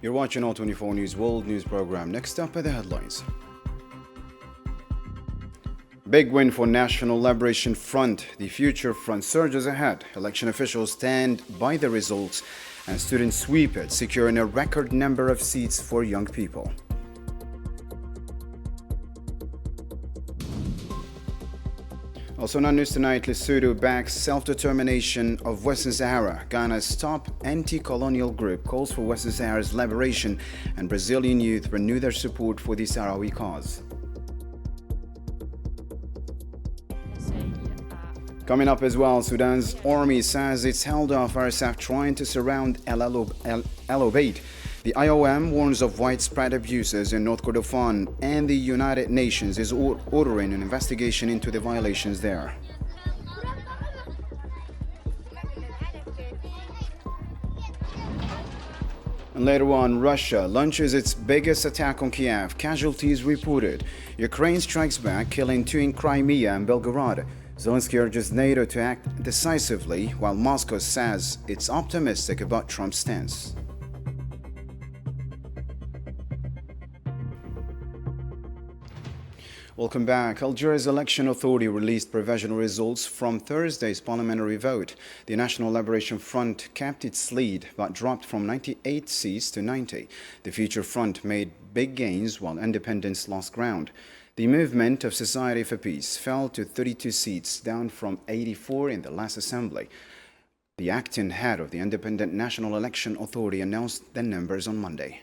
You're watching All 24 News World News Program. Next up are the headlines. Big win for National Liberation Front. The Future Front surges ahead. Election officials stand by the results and students sweep it, securing a record number of seats for young people. Also in our news tonight, Lesotho backs self-determination of Western Sahara. Ghana's top anti-colonial group calls for Western Sahara's liberation, and Brazilian youth renew their support for the Sahrawi cause. Coming up as well, Sudan's army says it's held off RSF trying to surround El Obeid. The IOM warns of widespread abuses in North Kordofan, and the United Nations is ordering an investigation into the violations there. And later on, Russia launches its biggest attack on Kiev. Casualties reported. Ukraine strikes back, killing 2 in Crimea and Belgorod. Zelensky urges NATO to act decisively, while Moscow says it's optimistic about Trump's stance. Welcome back. Algeria's election authority released provisional results from Thursday's parliamentary vote. The National Liberation Front kept its lead but dropped from 98 seats to 90. The Future Front made big gains while independents lost ground. The Movement of Society for Peace fell to 32 seats, down from 84 in the last assembly. The acting head of the Independent National Election Authority announced the numbers on Monday.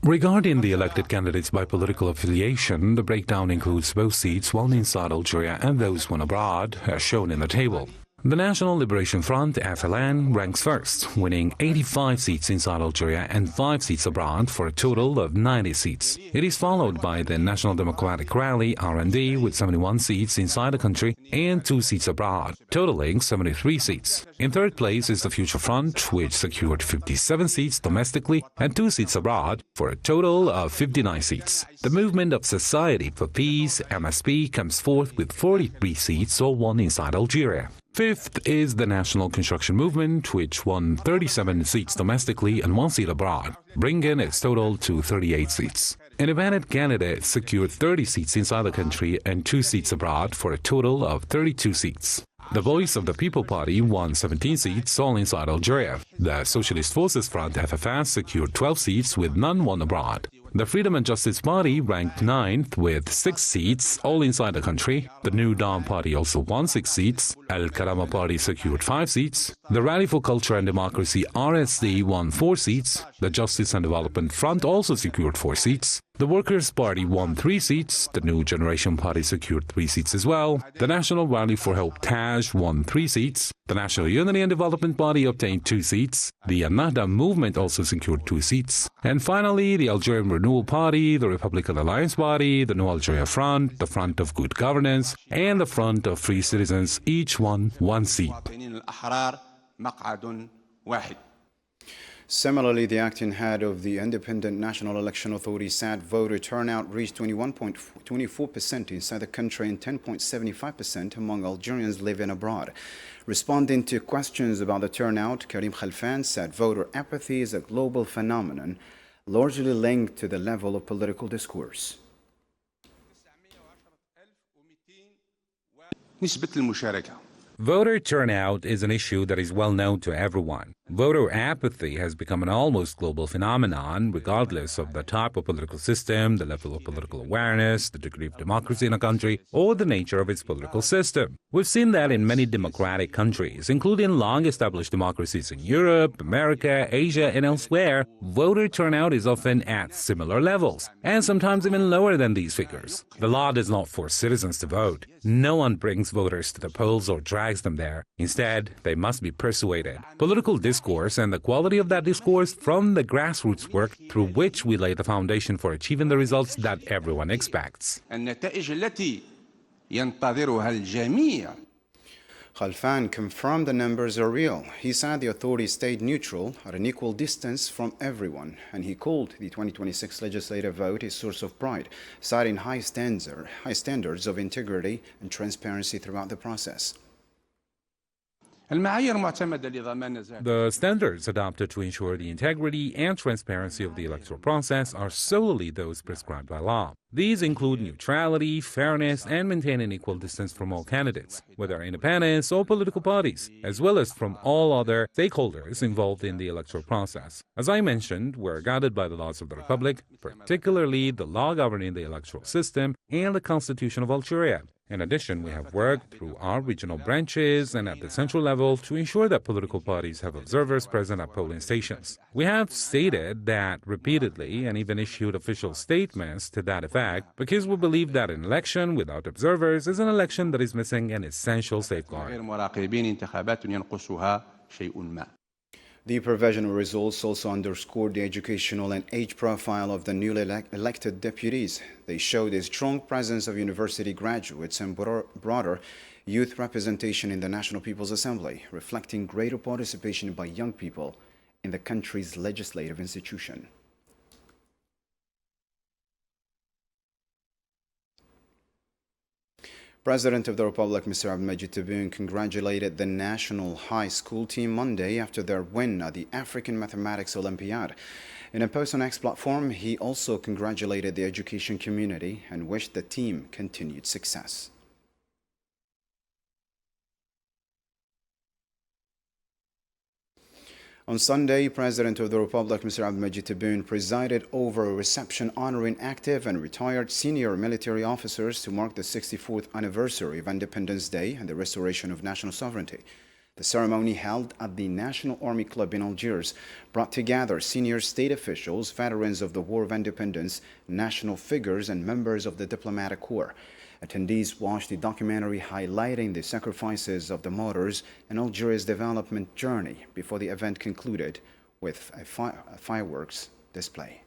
Regarding the elected candidates by political affiliation, the breakdown includes both seats won inside Algeria and those won abroad, as shown in the table. The National Liberation Front, FLN, ranks first, winning 85 seats inside Algeria and 5 seats abroad for a total of 90 seats. It is followed by the National Democratic Rally, RND, with 71 seats inside the country and 2 seats abroad, totaling 73 seats. In third place is the Future Front, which secured 57 seats domestically and 2 seats abroad for a total of 59 seats. The Movement of Society for Peace, MSP, comes fourth with 43 seats, all won inside Algeria. Fifth is the National Construction Movement, which won 37 seats domestically and 1 seat abroad, bringing its total to 38 seats. Independent candidates secured 30 seats inside the country and 2 seats abroad for a total of 32 seats. The Voice of the People Party won 17 seats, all inside Algeria. The Socialist Forces Front, FFS, secured 12 seats with none won abroad. The Freedom and Justice Party ranked 9th with 6 seats, all inside the country. The New Dawn Party also won 6 seats. Al Karama Party secured 5 seats. The Rally for Culture and Democracy, RSD, won 4 seats. The Justice and Development Front also secured 4 seats. The Workers' Party won 3 seats. The New Generation Party secured 3 seats as well. The National Rally for Hope TAJ won 3 seats. The National Unity and Development Party obtained 2 seats. The Ennahda Movement also secured 2 seats. And finally, the Algerian Renewal Party, the Republican Alliance Party, the New Algeria Front, the Front of Good Governance, and the Front of Free Citizens each won 1 seat. Similarly, the acting head of the Independent National Election Authority said voter turnout reached 21.24% inside the country and 10.75% among Algerians living abroad. Responding to questions about the turnout, Karim Khalfan said voter apathy is a global phenomenon largely linked to the level of political discourse. Voter turnout is an issue that is well known to everyone. Voter apathy has become an almost global phenomenon, regardless of the type of political system, the level of political awareness, the degree of democracy in a country, or the nature of its political system. We've seen that in many democratic countries, including long-established democracies in Europe, America, Asia, and elsewhere. Voter turnout is often at similar levels, and sometimes even lower than these figures. The law does not force citizens to vote. No one brings voters to the polls or drags them there. Instead, they must be persuaded. Political discourse and the quality of that discourse from the grassroots work through which we lay the foundation for achieving the results that everyone expects. Khalfan confirmed the numbers are real. He said the authorities stayed neutral at an equal distance from everyone, and he called the 2026 legislative vote a source of pride, citing high standards of integrity and transparency throughout the process. The standards adopted to ensure the integrity and transparency of the electoral process are solely those prescribed by law. These include neutrality, fairness, and maintaining equal distance from all candidates, whether independents or political parties, as well as from all other stakeholders involved in the electoral process. As I mentioned, we're guided by the laws of the Republic, particularly the law governing the electoral system and the Constitution of Algeria. In addition, we have worked through our regional branches and at the central level to ensure that political parties have observers present at polling stations. We have stated that repeatedly and even issued official statements to that effect because we believe that an election without observers is an election that is missing an essential safeguard. The provisional results also underscored the educational and age profile of the newly elected deputies. They showed a strong presence of university graduates and broader youth representation in the National People's Assembly, reflecting greater participation by young people in the country's legislative institution. President of the Republic, Mr. Abdelmajid Tebboune, congratulated the national high school team Monday after their win at the African Mathematics Olympiad. In a post on X platform, he also congratulated the education community and wished the team continued success. On Sunday, President of the Republic, Mr. Abdelmajid Tebboune, presided over a reception honoring active and retired senior military officers to mark the 64th anniversary of Independence Day and the restoration of national sovereignty. The ceremony, held at the National Army Club in Algiers, brought together senior state officials, veterans of the War of Independence, national figures, and members of the diplomatic corps. Attendees watched a documentary highlighting the sacrifices of the martyrs and Algeria's development journey before the event concluded with a fireworks display.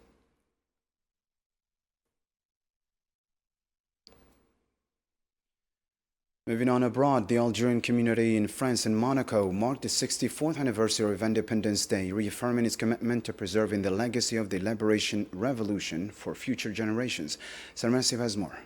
Moving on abroad, the Algerian community in France and Monaco marked the 64th anniversary of Independence Day, reaffirming its commitment to preserving the legacy of the Liberation Revolution for future generations. Salman Sif has more.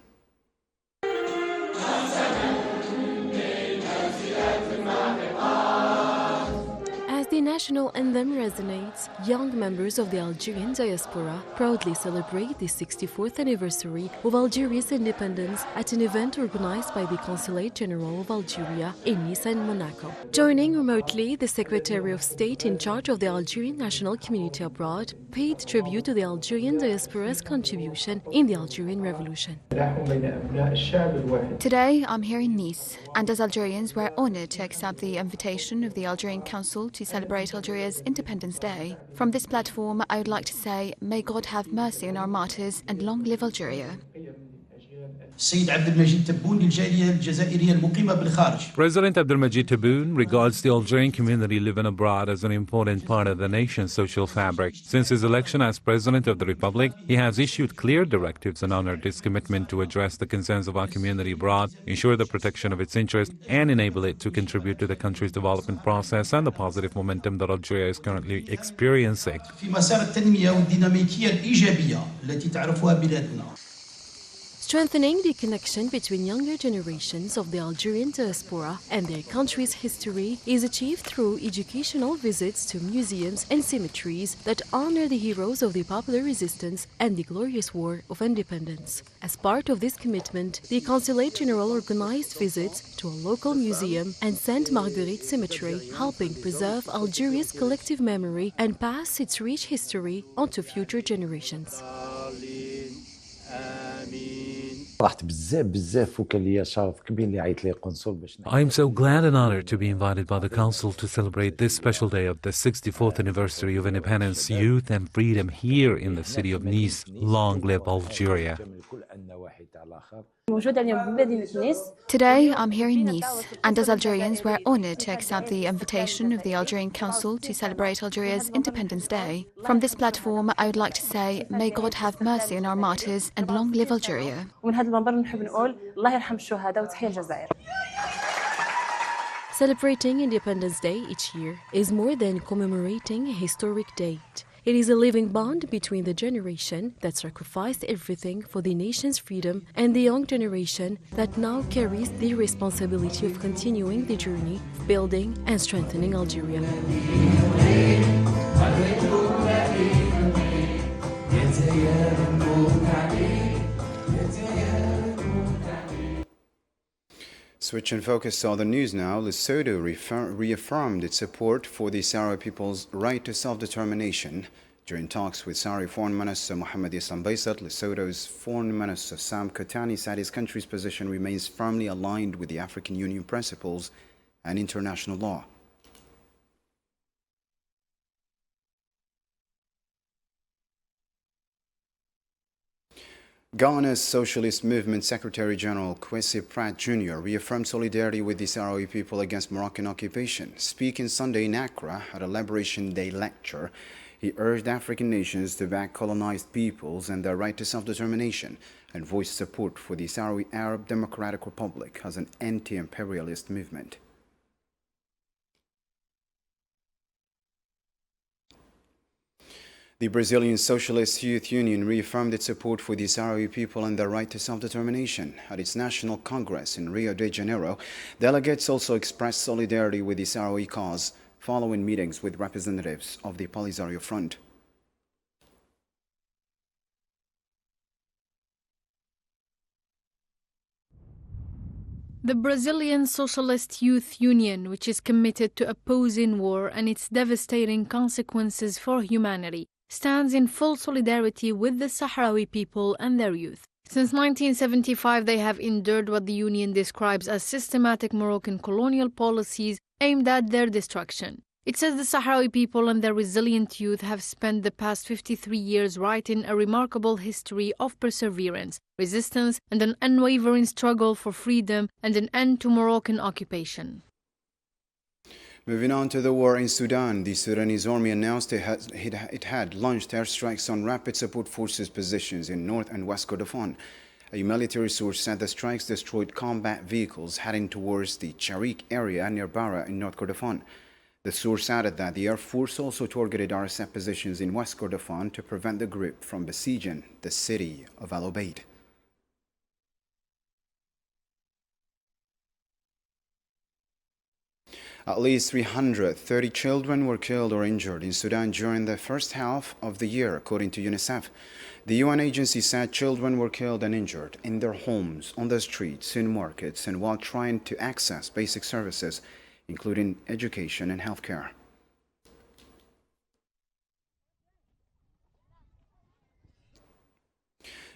As the national anthem resonates, young members of the Algerian diaspora proudly celebrate the 64th anniversary of Algeria's independence at an event organized by the Consulate General of Algeria in Nice and Monaco. Joining remotely, the Secretary of State in charge of the Algerian national community abroad paid tribute to the Algerian diaspora's contribution in the Algerian Revolution. Today, I'm here in Nice, and as Algerians, we're honored to accept the invitation of the Algerian Council to celebrate Algeria's Independence Day. From this platform, I would like to say, may God have mercy on our martyrs and long live Algeria. President Abdelmajid Tebboune regards the Algerian community living abroad as an important part of the nation's social fabric. Since his election as President of the Republic, he has issued clear directives and honored his commitment to address the concerns of our community abroad, ensure the protection of its interests, and enable it to contribute to the country's development process and the positive momentum that Algeria is currently experiencing. Strengthening the connection between younger generations of the Algerian diaspora and their country's history is achieved through educational visits to museums and cemeteries that honor the heroes of the popular resistance and the glorious War of Independence. As part of this commitment, the Consulate General organized visits to a local museum and Sainte Marguerite Cemetery, helping preserve Algeria's collective memory and pass its rich history onto future generations. I am so glad and honored to be invited by the Council to celebrate this special day of the 64th anniversary of independence, youth and freedom here in the city of Nice. Long live Algeria. Today, I'm here in Nice, and as Algerians, we're honored to accept the invitation of the Algerian Council to celebrate Algeria's Independence Day. From this platform, I would like to say, may God have mercy on our martyrs and long live Algeria. Celebrating Independence Day each year is more than commemorating a historic date. It is a living bond between the generation that sacrificed everything for the nation's freedom and the young generation that now carries the responsibility of continuing the journey of building and strengthening Algeria. Switching focus to other news now, Lesotho reaffirmed its support for the Sahrawi people's right to self-determination. During talks with Sahrawi Foreign Minister Mohamed Islam Baysat, Lesotho's Foreign Minister Sam Kotani said his country's position remains firmly aligned with the African Union principles and international law. Ghana's Socialist Movement Secretary General Kwesi Pratt Jr. reaffirmed solidarity with the Sahrawi people against Moroccan occupation. Speaking Sunday in Accra at a Liberation Day lecture, he urged African nations to back colonized peoples and their right to self-determination and voiced support for the Sahrawi Arab Democratic Republic as an anti-imperialist movement. The Brazilian Socialist Youth Union reaffirmed its support for the Sahrawi people and their right to self-determination. At its National Congress in Rio de Janeiro, delegates also expressed solidarity with the Sahrawi cause following meetings with representatives of the Polisario Front. The Brazilian Socialist Youth Union, which is committed to opposing war and its devastating consequences for humanity, stands in full solidarity with the Sahrawi people and their youth. Since 1975, they have endured what the Union describes as systematic Moroccan colonial policies aimed at their destruction. It says the Sahrawi people and their resilient youth have spent the past 53 years writing a remarkable history of perseverance, resistance, and an unwavering struggle for freedom and an end to Moroccan occupation. Moving on to the war in Sudan, the Sudanese army announced it had launched airstrikes on rapid support forces positions in North and West Kordofan. A military source said the strikes destroyed combat vehicles heading towards the Charik area near Bara in North Kordofan. The source added that the Air Force also targeted RSF positions in West Kordofan to prevent the group from besieging the city of Al Obeid. At least 330 children were killed or injured in Sudan during the first half of the year, according to UNICEF. The UN agency said children were killed and injured in their homes, on the streets, in markets, and while trying to access basic services, including education and healthcare.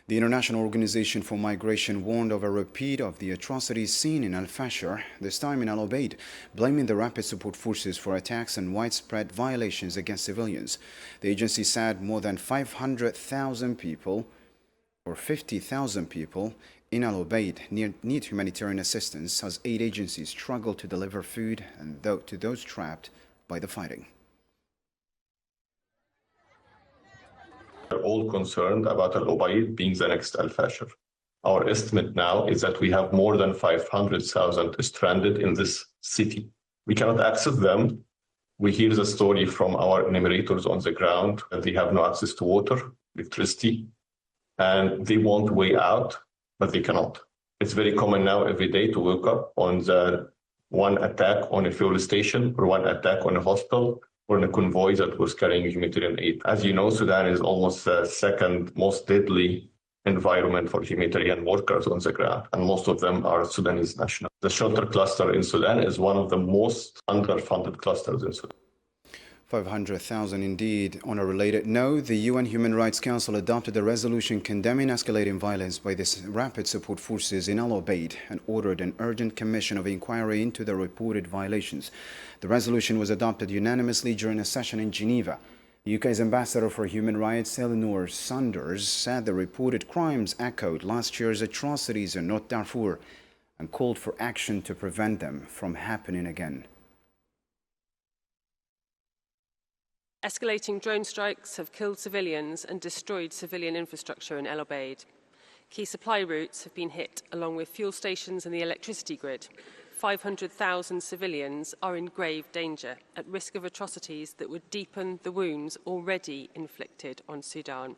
The International Organization for Migration warned of a repeat of the atrocities seen in Al-Fashir, this time in Al Obeid, blaming the Rapid Support Forces for attacks and widespread violations against civilians. The agency said more than 500,000 people, or 50,000 people, in Al Obeid need humanitarian assistance as aid agencies struggle to deliver food and to those trapped by the fighting. We're all concerned about Al Obeid being the next Al-Fashir. Our estimate now is that we have more than 500,000 stranded in this city. We cannot access them. We hear the story from our enumerators on the ground that they have no access to water, electricity, and they want a way out, but they cannot. It's very common now every day to wake up on the one attack on a fuel station or one attack on a hospital or in a convoy that was carrying humanitarian aid. As you know, Sudan is almost the second most deadly environment for humanitarian workers on the ground, and most of them are Sudanese nationals. The shelter cluster in Sudan is one of the most underfunded clusters in Sudan. 500,000 indeed. On a related note, the UN Human Rights Council adopted a resolution condemning escalating violence by the Rapid Support Forces in Al Obeid and ordered an urgent commission of inquiry into the reported violations. The resolution was adopted unanimously during a session in Geneva. The UK's Ambassador for Human Rights, Eleanor Sanders, said the reported crimes echoed last year's atrocities in North Darfur and called for action to prevent them from happening again. Escalating drone strikes have killed civilians and destroyed civilian infrastructure in El Obeid. Key supply routes have been hit, along with fuel stations and the electricity grid. 500,000 civilians are in grave danger, at risk of atrocities that would deepen the wounds already inflicted on Sudan.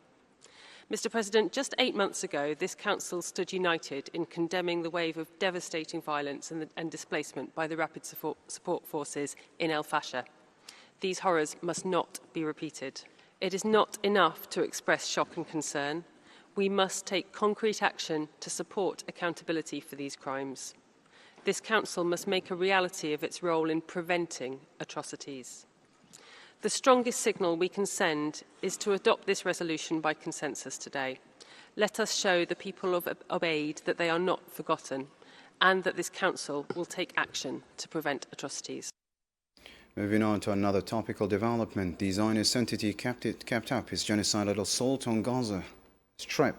Mr. President, just 8 months ago, this Council stood united in condemning the wave of devastating violence and displacement by the Rapid Support Forces in El Fasher. These horrors must not be repeated. It is not enough to express shock and concern. We must take concrete action to support accountability for these crimes. This Council must make a reality of its role in preventing atrocities. The strongest signal we can send is to adopt this resolution by consensus today. Let us show the people of Obaid that they are not forgotten and that this Council will take action to prevent atrocities. Moving on to another topical development, the Zionist entity kept up its genocidal assault on Gaza Strip.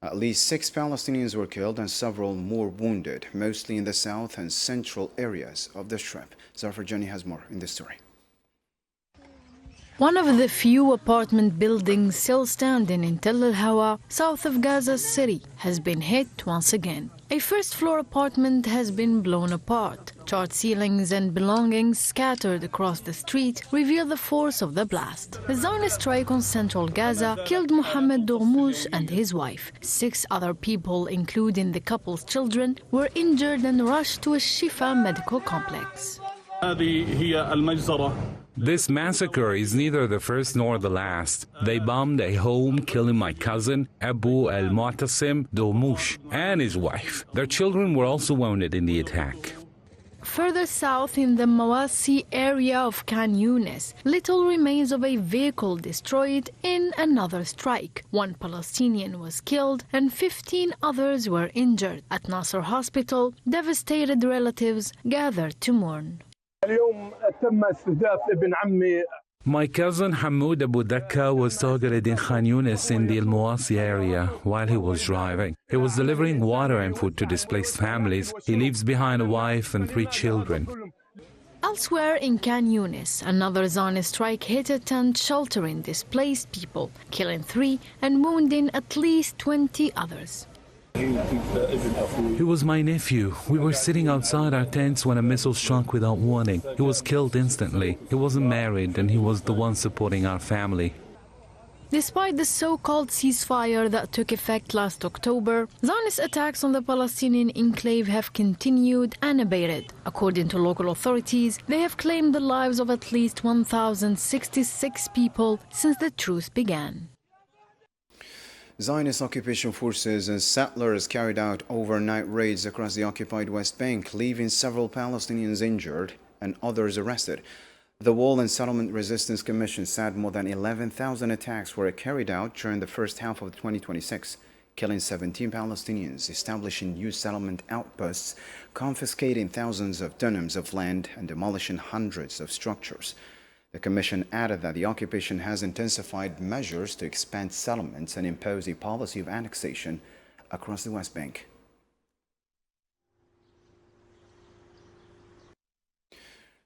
At least 6 Palestinians were killed and several more wounded, mostly in the south and central areas of the Strip. Zafar Jani has more in this story. One of the few apartment buildings still standing in Tel Al-Hawa, south of Gaza City, has been hit once again. A first-floor apartment has been blown apart. Charred ceilings and belongings scattered across the street reveal the force of the blast. The Zionist strike on central Gaza killed Mohammed Dourmoush and his wife. 6 other people, including the couple's children, were injured and rushed to a Shifa medical complex. This massacre is neither the first nor the last. They bombed a home, killing my cousin, Abu al-Mu'tasim Dourmoush, and his wife. Their children were also wounded in the attack. Further south in the Mawasi area of Khan Yunis, little remains of a vehicle destroyed in another strike. 1 Palestinian was killed and 15 others were injured. At Nasser Hospital, devastated relatives gathered to mourn. My cousin Hamoud Abu Dakka was targeted in Khan Yunis in the Al-Mawasi area while he was driving. He was delivering water and food to displaced families. He leaves behind a wife and 3 children. Elsewhere in Khan Yunis, another Zionist strike hit a tent sheltering displaced people, killing 3 and wounding at least 20 others. He was my nephew. We were sitting outside our tents when a missile struck without warning. He was killed instantly. He wasn't married and he was the one supporting our family. Despite the so-called ceasefire that took effect last October, Zionist attacks on the Palestinian enclave have continued unabated. According to local authorities, they have claimed the lives of at least 1,066 people since the truce began. Zionist occupation forces and settlers carried out overnight raids across the occupied West Bank, leaving several Palestinians injured and others arrested. The Wall and Settlement Resistance Commission said more than 11,000 attacks were carried out during the first half of 2026, killing 17 Palestinians, establishing new settlement outposts, confiscating thousands of dunams of land, and demolishing hundreds of structures. The Commission added that the occupation has intensified measures to expand settlements and impose a policy of annexation across the West Bank.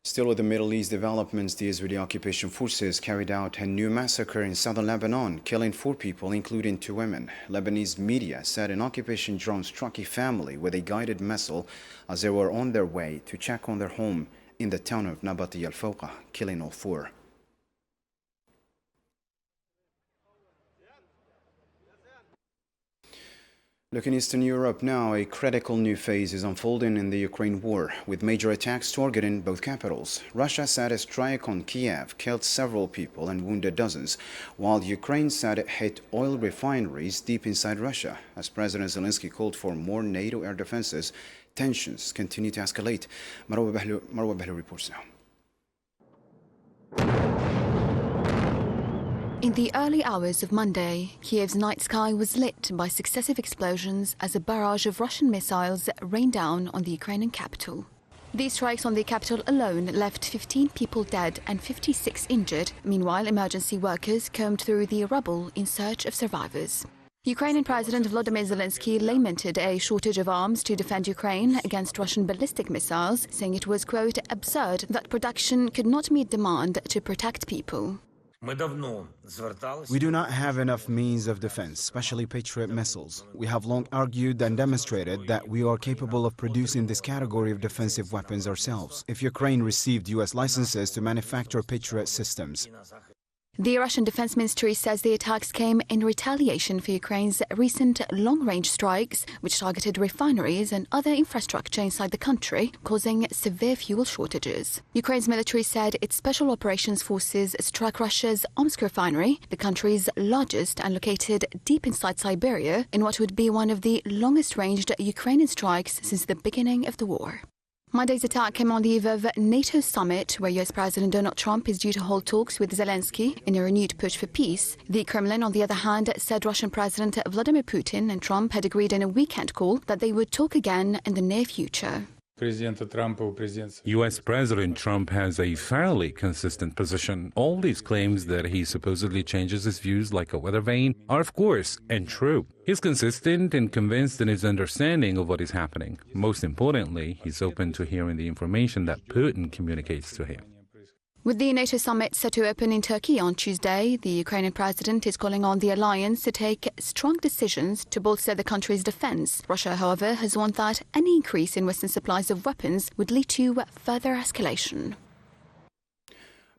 Still with the Middle East developments, the Israeli occupation forces carried out a new massacre in southern Lebanon, killing 4 people, including 2 women. Lebanese media said an occupation drone struck a family with a guided missile as they were on their way to check on their home in the town of Nabati al-Fawqa, killing all 4. Looking Eastern Europe now, a critical new phase is unfolding in the Ukraine war, with major attacks targeting both capitals. Russia said a strike on Kiev killed several people and wounded dozens, while Ukraine said it hit oil refineries deep inside Russia. As President Zelensky called for more NATO air defenses, tensions continue to escalate. Marwa Behlu reports now. In the early hours of Monday, Kiev's night sky was lit by successive explosions as a barrage of Russian missiles rained down on the Ukrainian capital. These strikes on the capital alone left 15 people dead and 56 injured. Meanwhile, emergency workers combed through the rubble in search of survivors. Ukrainian President Volodymyr Zelensky lamented a shortage of arms to defend Ukraine against Russian ballistic missiles, saying it was, quote, absurd that production could not meet demand to protect people. We do not have enough means of defense, especially Patriot missiles. We have long argued and demonstrated that we are capable of producing this category of defensive weapons ourselves, if Ukraine received U.S. licenses to manufacture Patriot systems. The Russian Defense Ministry says the attacks came in retaliation for Ukraine's recent long-range strikes, which targeted refineries and other infrastructure inside the country, causing severe fuel shortages. Ukraine's military said its special operations forces struck Russia's Omsk refinery, the country's largest and located deep inside Siberia, in what would be one of the longest-ranged Ukrainian strikes since the beginning of the war. Monday's attack came on the eve of NATO summit, where US President Donald Trump is due to hold talks with Zelensky in a renewed push for peace. The Kremlin, on the other hand, said Russian President Vladimir Putin and Trump had agreed in a weekend call that they would talk again in the near future. US President Trump has a fairly consistent position. All these claims that he supposedly changes his views like a weather vane are, of course, untrue. He's consistent and convinced in his understanding of what is happening. Most importantly, he's open to hearing the information that Putin communicates to him. With the NATO summit set to open in Turkey on Tuesday, the Ukrainian president is calling on the alliance to take strong decisions to bolster the country's defense. Russia, however, has warned that any increase in Western supplies of weapons would lead to further escalation.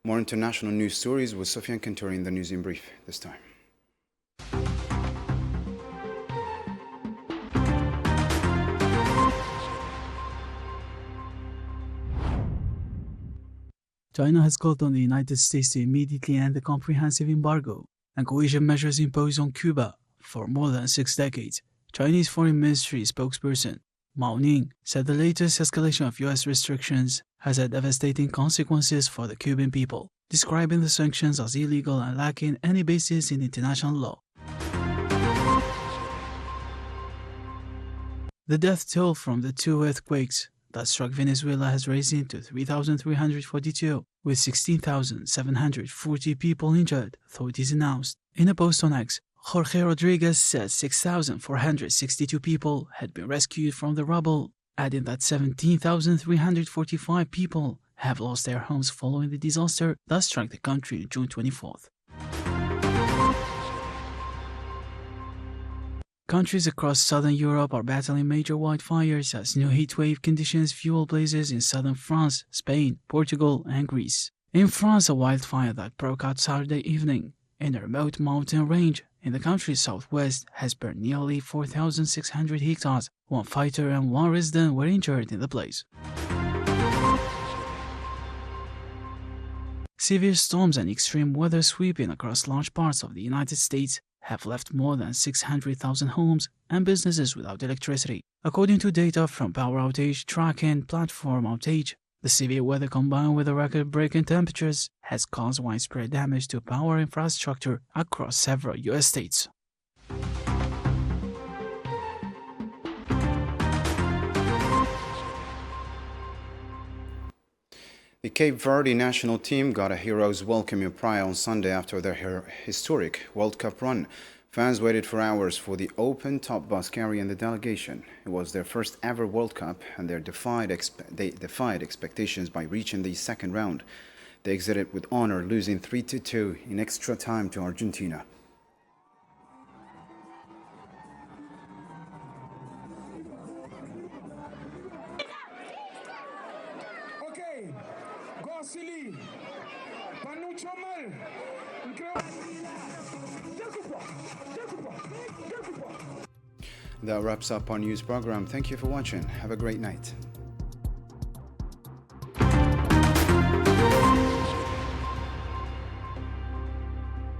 More international news stories with Sofian Kanturi in the News in Brief this time. China has called on the United States to immediately end the comprehensive embargo and coercion measures imposed on Cuba for more than 6 decades. Chinese Foreign Ministry spokesperson Mao Ning said the latest escalation of U.S. restrictions has had devastating consequences for the Cuban people, describing the sanctions as illegal and lacking any basis in international law. The death toll from the 2 earthquakes that struck Venezuela has risen to 3,342, with 16,740 people injured, authorities announced. In a post on X, Jorge Rodriguez said 6,462 people had been rescued from the rubble, adding that 17,345 people have lost their homes following the disaster that struck the country on June 24th. Countries across southern Europe are battling major wildfires as new heatwave conditions fuel blazes in southern France, Spain, Portugal, and Greece. In France, a wildfire that broke out Saturday evening in a remote mountain range in the country's southwest has burned nearly 4,600 hectares. One fighter and one resident were injured in the blaze. Severe storms and extreme weather sweeping across large parts of the United States have left more than 600,000 homes and businesses without electricity. According to data from power outage tracking platform Outage, the severe weather combined with the record-breaking temperatures has caused widespread damage to power infrastructure across several U.S. states. The Cape Verde national team got a hero's welcome in Praia on Sunday after their historic World Cup run. Fans waited for hours for the open top bus carrying the delegation. It was their first ever World Cup, and they defied expectations by reaching the second round. They exited with honor, losing 3-2 in extra time to Argentina. That wraps up our news program. Thank you for watching. Have a great night.